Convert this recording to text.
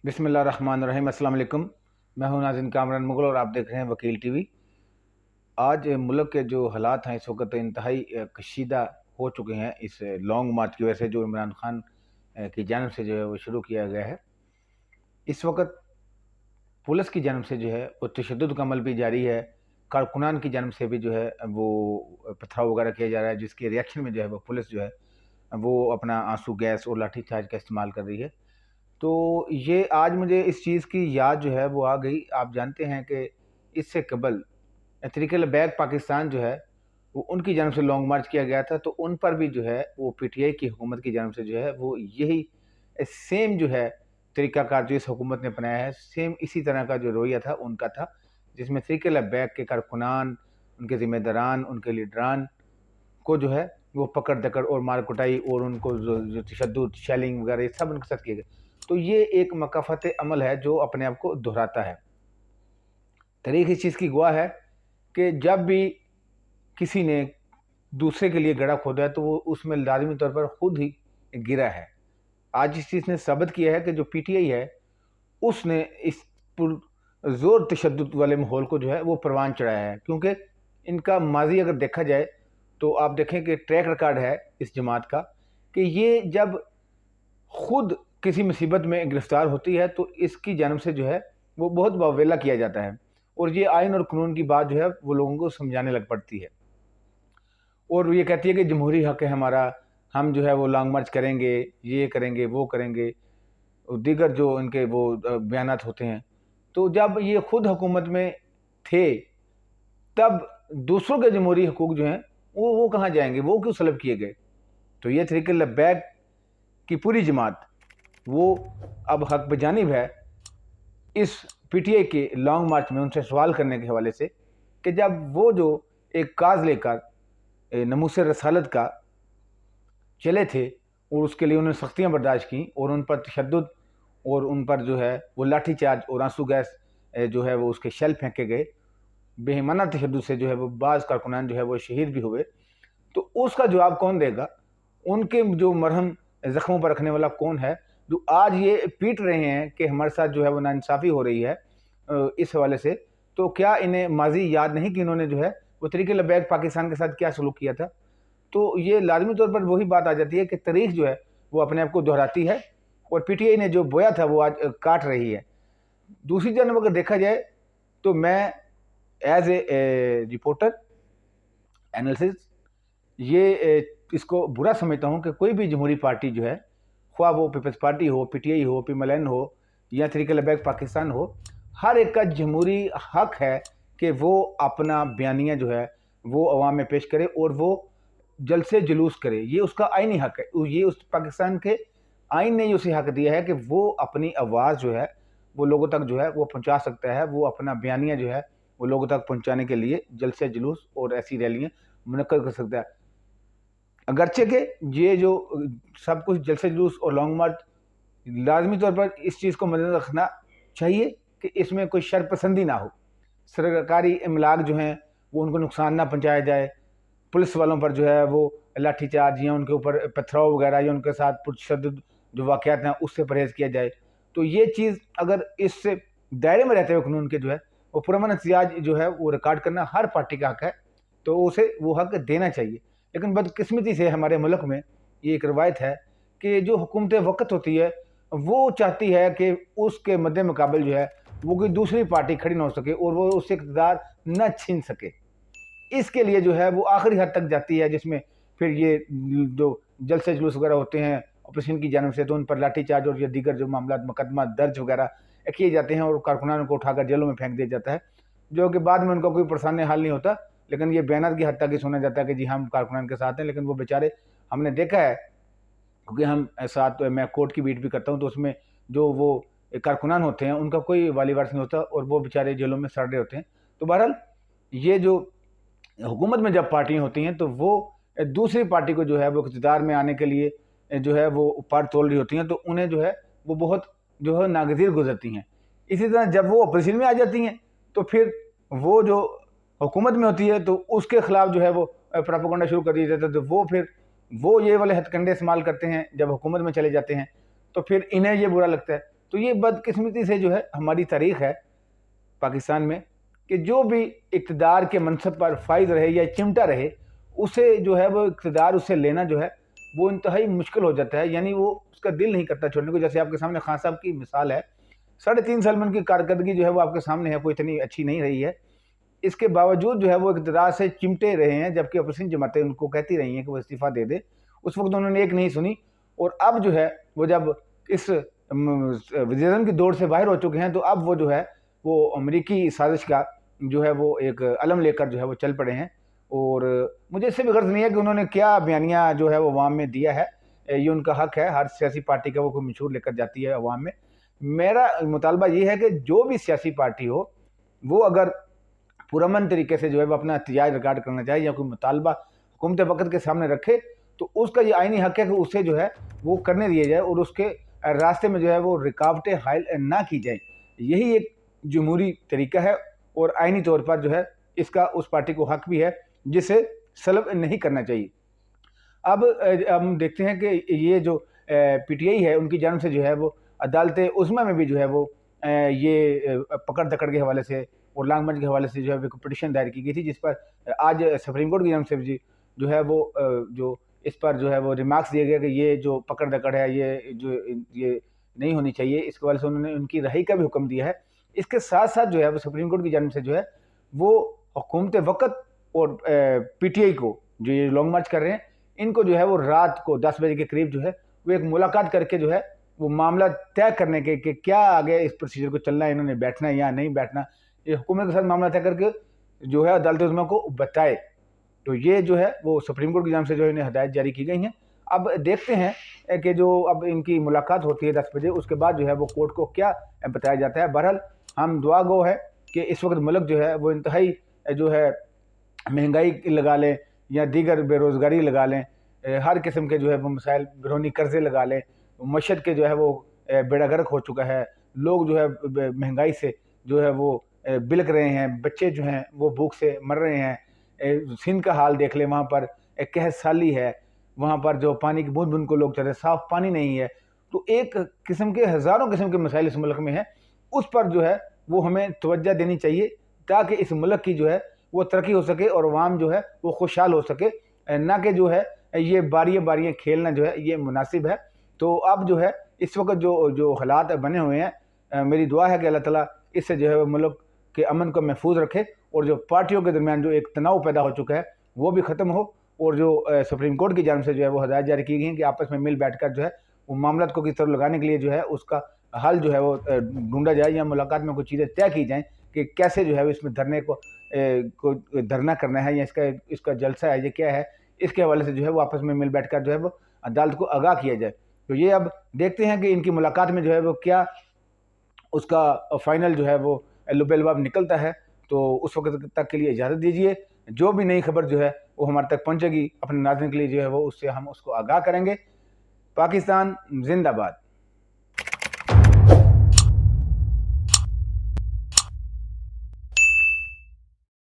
बिस्मिल्लाहिर्रहमानिर्रहीम। अस्सलाम वालेकुम। मैं हूं नाज़िन कामरान मुग़ल और आप देख रहे हैं वकील टीवी। आज मुल्क के जो हालात हैं इस वक्त इंतहाई कशीदा हो चुके हैं इस लॉन्ग मार्च की वजह से जो इमरान खान की जानिब से जो है वो शुरू किया गया है। इस वक्त पुलिस की जानिब से जो है वो तशद्दुद का अमल भी जारी है। कारकुनान की जानिब से भी जो है वो पथराव वगैरह किया जा रहा है, जिसके रिएक्शन में जो है वो पुलिस जो है वो अपना आंसू गैस और लाठी चार्ज का इस्तेमाल कर रही है। तो ये आज मुझे इस चीज़ की याद जो है वो आ गई। आप जानते हैं कि इससे कबल तहरीक-ए-लबैक पाकिस्तान जो है वो उनकी जानिब से लॉन्ग मार्च किया गया था, तो उन पर भी जो है वो पीटीआई की हुकूमत की जानिब से जो है वो यही सेम जो है तरीक़ाकार जो इस हुकूमत ने अपनाया है, सेम इसी तरह का जो रवैया था उनका था, जिसमें तहरीक-ए-लबैक के कारकुनान, उनके ज़िम्मेदारान, उनके लीडरान को जो है वो पकड़-दकड़ और मार कुटाई और उनको जो तशद्दुद, शेलिंग वगैरह ये सब उनके साथ किए गए। तो ये एक मकाफ़त अमल है जो अपने आप को दोहराता है। तारीख़ इस चीज़ की गवाह है कि जब भी किसी ने दूसरे के लिए गड्ढा खोदा है तो वो उसमें लाज़मी तौर पर खुद ही गिरा है। आज इस चीज़ ने साबित किया है कि जो पीटीआई है उसने इस पुरज़ोर तशद्दुद वाले माहौल को जो है वो परवान चढ़ाया है, क्योंकि इनका माज़ी अगर देखा जाए तो आप देखें कि ट्रैक रिकॉर्ड है इस जमात का कि ये जब खुद किसी मुसीबत में गिरफ्तार होती है तो इसकी जानिब से जो है वो बहुत बावेला किया जाता है और ये आइन और कानून की बात जो है वो लोगों को समझाने लग पड़ती है और ये कहती है कि जमहूरी हक़ है हमारा, हम जो है वो लॉन्ग मार्च करेंगे, ये करेंगे, वो करेंगे, और दीगर जो इनके वो बयानात होते हैं। तो जब ये खुद हुकूमत में थे तब दूसरों के जमहूरी हकूक़ जो हैं वो कहाँ जाएंगे, वो क्यों सलब किए गए? तो ये तहरीक-ए-लबैक की पूरी जमात वो अब हक बजानिब है इस पीटीआई के लॉन्ग मार्च में उनसे सवाल करने के हवाले से कि जब वो जो एक काज लेकर नमूसे रसालत का चले थे और उसके लिए उन्होंने सख्तियाँ बर्दाश्त की और उन पर तशद्दुद और उन पर जो है वो लाठी चार्ज और आंसू गैस जो है वो उसके शेल फेंके गए, बेईमाना तशद्दुद से जो है वो बाज़ कारकुनान जो है वो शहीद भी हुए, तो उसका जवाब कौन देगा? उनके जो मरहम ज़ख्मों पर रखने वाला कौन है, जो आज ये पीट रहे हैं कि हमारे साथ जो है वो नाइंसाफ़ी हो रही है इस हवाले से? तो क्या इन्हें माज़ी याद नहीं कि इन्होंने जो है वो तहरीक-ए-लबैक पाकिस्तान के साथ क्या सलूक किया था? तो ये लाज़मी तौर पर वही बात आ जाती है कि तारीख़ जो है वो अपने आप को दोहराती है और पीटीआई ने जो बोया था वो आज काट रही है। दूसरी जानब अगर देखा जाए तो मैं एज़ ए रिपोर्टर एनालिसिस ये इसको बुरा समझता हूँ कि कोई भी जमहूरी पार्टी जो है, ख्वाह वो पीपल्स पार्टी हो, पीटीआई हो, पीएमएलएन हो या तहरीक-ए-लबैक पाकिस्तान हो, हर एक का जमहूरी हक है कि वो अपना बयानिया जो है वो अवाम में पेश करे और वो जलसे जुलूस करे। ये उसका आइनी हक है। ये उस पाकिस्तान के आइन ने उसे हक दिया है कि वो अपनी आवाज़ जो है वो लोगों तक जो है वो पहुँचा सकता है, वो अपना बयानिया जो है वो लोगों तक पहुँचाने के लिए जलसे जुलूस और ऐसी रैलियाँ मुनक्कद कर सकता है। अगरचे के ये जो सब कुछ जलसे जुलूस और लॉन्ग मार्च लाजमी तौर पर इस चीज़ को मद्देनज़र रखना चाहिए कि इसमें कोई शरपसंदी ना हो, सरकारी इमलाक जो हैं वो उनको नुकसान ना पहुँचाया जाए, पुलिस वालों पर जो है वो लाठीचार्ज या उनके ऊपर पथराव वगैरह या उनके साथ पुरतशद्दुद जो वाक़यात हैं उससे परहेज़ किया जाए। तो ये चीज़ अगर इस दायरे में रहते हुए कानून के जो है वो पुरअमन एहतजाज जो है वो रिकॉर्ड करना हर पार्टी का हक है, तो उसे वो हक देना चाहिए। लेकिन बदकिस्मती से हमारे मुल्क में ये एक रवायत है कि जो हुकूमत वक़्त होती है वो चाहती है कि उसके मद्दे मुकाबल जो है वो कोई दूसरी पार्टी खड़ी ना हो सके और वो उससे इक़्तिदार न छीन सके। इसके लिए जो है वो आखिरी हद तक जाती है, जिसमें फिर ये जो जलसे जुलूस वगैरह होते हैं ऑपोजिशन की जानिब से, तो उन पर लाठीचार्ज और ये दीगर जो मामला मुकदमा दर्ज वगैरह किए जाते हैं और कारकुनानों को उठाकर जेलों में फेंक दिया जाता है, जो कि बाद में उनका कोई परेशानी हल नहीं होता। लेकिन ये बयानात की हद तक ही सुना जाता है कि जी हम कारकुनान के साथ हैं, लेकिन वो बेचारे हमने देखा है क्योंकि हम साथ मैं कोर्ट की बीट भी करता हूँ, तो उसमें जो वो कारकुनान होते हैं उनका कोई वाली वारिस नहीं होता और वो बेचारे जेलों में सड़ रहे होते हैं। तो बहरहाल ये जो हुकूमत में जब पार्टियाँ होती हैं तो वो दूसरी पार्टी को जो है वो इक़्तिदार में आने के लिए जो है वो पार तोल रही होती हैं, तो उन्हें जो है वो बहुत जो है नागज़ीर गुजरती हैं। इसी तरह जब वो अपोज़िशन में आ जाती हैं तो फिर वो जो हुकूमत में होती है तो उसके ख़िलाफ़ जो है वो प्रोपेगेंडा शुरू कर दिया जाता है, तो वो फिर वो ये वाले हथकंडे इस्तेमाल करते हैं जब हुकूमत में चले जाते हैं, तो फिर इन्हें ये बुरा लगता है। तो ये बदकिस्मती से जो है हमारी तारीख है पाकिस्तान में कि जो भी इक़्तिदार के मनसब पर फाइज रहे या चिमटा रहे, उसे जो है वो इक़्तिदार उससे लेना जो है वो इंतहाई मुश्किल हो जाता है, यानी वो उसका दिल नहीं करता छोड़ने को। जैसे आपके सामने खान साहब की मिसाल है, 3.5 साल में उनकी कारकर्दगी जो है वो आपके सामने है, कोई इतनी अच्छी नहीं रही है। इसके बावजूद जो है वो इक़्तिदार से चिमटे रहे हैं, जबकि अपोजिशन जमातें उनको कहती रही हैं कि वो इस्तीफ़ा दे दे। उस वक्त उन्होंने एक नहीं सुनी, और अब जो है वो जब इस वज़ीर-ए-आज़म की दौड़ से बाहर हो चुके हैं, तो अब वो जो है वो अमरीकी साजिश का जो है वो एक अलम लेकर जो है वो चल पड़े हैं। और मुझे इससे भी गर्ज नहीं है कि उन्होंने क्या बयानिया जो है वो अवाम में दिया है, ये उनका हक है, हर सियासी पार्टी का वो कोई मंशूर लेकर जाती है अवाम में। मेरा मुतालबा ये है कि जो भी सियासी पार्टी हो, वो अगर पुरअमन तरीके से जो है वो अपना एहतजाज रिकॉर्ड करना चाहे या कोई मुतालबा हुकूमत वक़्त के सामने रखे, तो उसका ये आईनी हक है कि उसे जो है वो करने दिया जाए और उसके रास्ते में जो है वो रुकावटें हायल ना की जाए। यही एक जमहूरी तरीका है और आईनी तौर पर जो है इसका उस पार्टी को हक भी है जिसे सलब नहीं करना चाहिए। अब हम देखते हैं कि ये जो पीटीआई है, उनकी जानिब से जो है वो अदालत उज़्मा में भी जो है वो ये पकड़ दकड़ के हवाले से और लॉन्ग मार्च के हवाले से जो है एक पिटीशन दायर की गई थी, जिस पर आज सुप्रीम कोर्ट की जानिब से भी जो है वो जो इस पर जो है वो रिमार्क्स दिए गए कि ये जो पकड़ दकड़ है ये नहीं होनी चाहिए। इसके हवाले से उन्होंने उनकी रहाई का भी हुक्म दिया है। इसके साथ साथ जो है वो सुप्रीम कोर्ट की जानिब से जो है वो हुकूमत वक़्त और पीटीआई को जो ये लॉन्ग मार्च कर रहे हैं, इनको जो है वो रात को 10 बजे के करीब जो है वो एक मुलाकात करके जो है वो मामला तय करने के कि क्या आगे इस प्रोसीजर को चलना है, इन्होंने बैठना है या नहीं बैठना, ये हुकूमत के साथ मामला तय करके जो है अदालत उज़्मा को बताए। तो ये जो है वो सुप्रीम कोर्ट की जानिब से जो इन्हें हदायत जारी की गई हैं। अब देखते हैं कि जो अब इनकी मुलाकात होती है 10 बजे, उसके बाद जो है वो कोर्ट को क्या बताया जाता है। बहरहाल हम दुआ गो है कि इस वक्त मुल्क जो है वो इंतहाई जो है महंगाई लगा लें या दीगर बेरोज़गारी लगा लें, हर किस्म के जो है वो मसाइल, बैरूनी कर्जे लगा लें, मशहद के जो है वो बेड़ा गर्क हो चुका है, लोग जो है महंगाई से जो है वो बिलक रहे हैं, बच्चे जो हैं वो भूख से मर रहे हैं। सिंध का हाल देख लें, वहाँ पर एक कहत साली है, वहाँ पर जो पानी की बूंद बूंद को लोग चल रहे, साफ़ पानी नहीं है। तो एक किस्म के हज़ारों किस्म के मसाइल इस मुल्क में हैं, उस पर जो है वो हमें तवज्जो देनी चाहिए ताकि इस मुल्क की जो है वो तरक्की हो सके और अवाम जो है वो खुशहाल हो सके, ना कि जो है ये बारियाँ खेलना जो है ये मुनासिब है। तो अब जो है इस वक्त जो हालात बने हुए हैं, मेरी दुआ है कि अल्लाह ताला इससे जो है मुल्क के अमन को महफूज रखे और जो पार्टियों के दरमियान जो एक तनाव पैदा हो चुका है वो भी ख़त्म हो, और जो सुप्रीम कोर्ट की जानिब से जो है वो हदायत जारी की गई हैं कि आपस में मिल बैठ कर जो है वो मामला को किस तरह लगाने के लिए जो है उसका हल जो है वो ढूंढा जाए, या मुलाकात में कुछ चीज़ें तय की जाएँ कि कैसे जो है इसमें धरने को धरना करना है या इसका जलसा है, ये क्या है, इसके हवाले से जो है वो आपस में मिल बैठ कर जो है वो अदालत को आगाह किया जाए। तो ये अब देखते हैं कि इनकी मुलाकात में जो है वो क्या उसका फाइनल जो है वो लुबेलबाब निकलता है। तो उस वक्त तक के लिए इजाज़त दीजिए। जो भी नई खबर जो है वो हमारे तक पहुँचेगी, अपने नाज़रीन के लिए जो है वो उससे हम उसको आगाह करेंगे। पाकिस्तान जिंदाबाद।